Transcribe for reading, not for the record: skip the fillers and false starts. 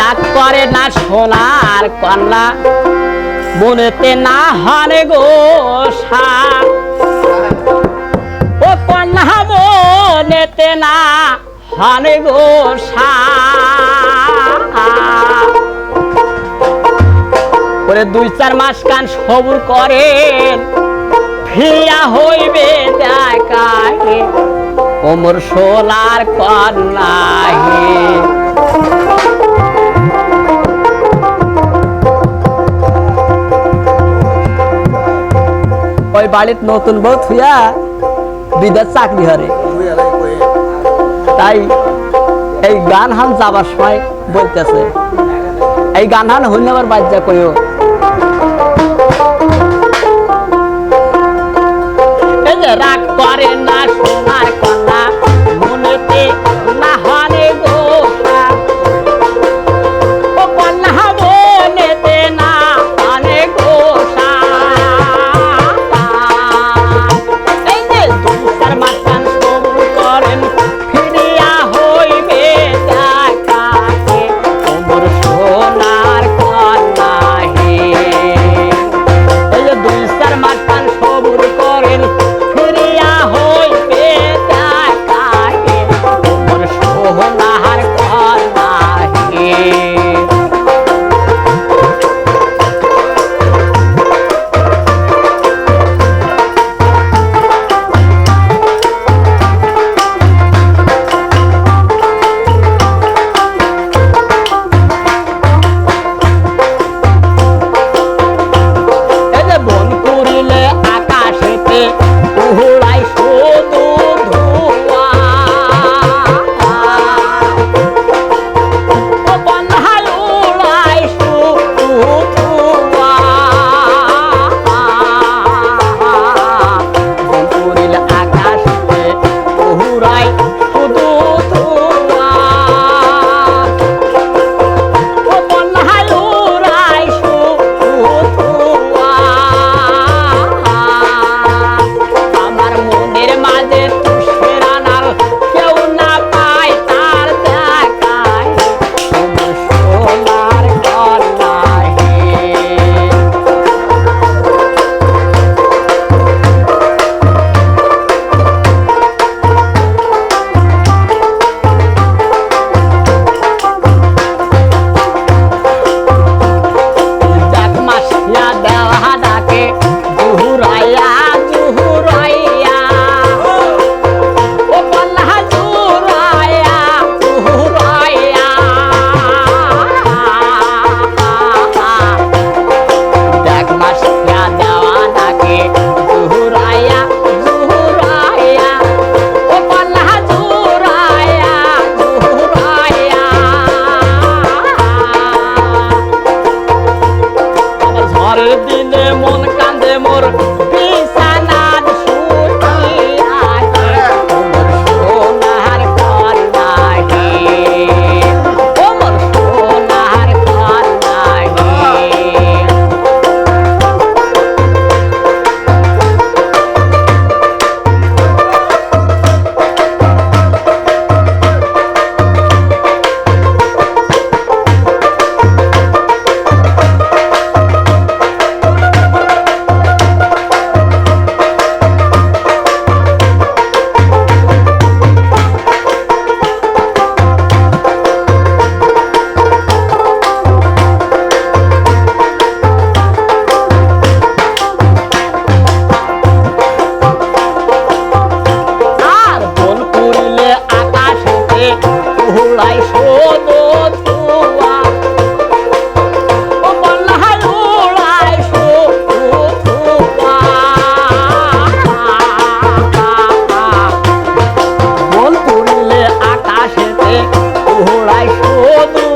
রাগ করে না সোনার কন্যা মনেতে না হানে গো ও কন্যা মনেতে না হানে গো ওরে 2-4 মাস কান সবুর করেন ফিরিয়া হইবে দেখাহে ওমর সোনার কন্যা হে ওই বাড়িতে নতুন বউ থুয়া বিদেশ চাকরি হরে তাই এই গান হান যাবার সময় বলতেছে এই গান হান হইলে আবার বাজ্যা কইও এই যে রাগ করে না সোনার কন্যা মনেতে না হানে গো ও কন্যা মনেতে না হানে গো ঘোড়ায় শোধু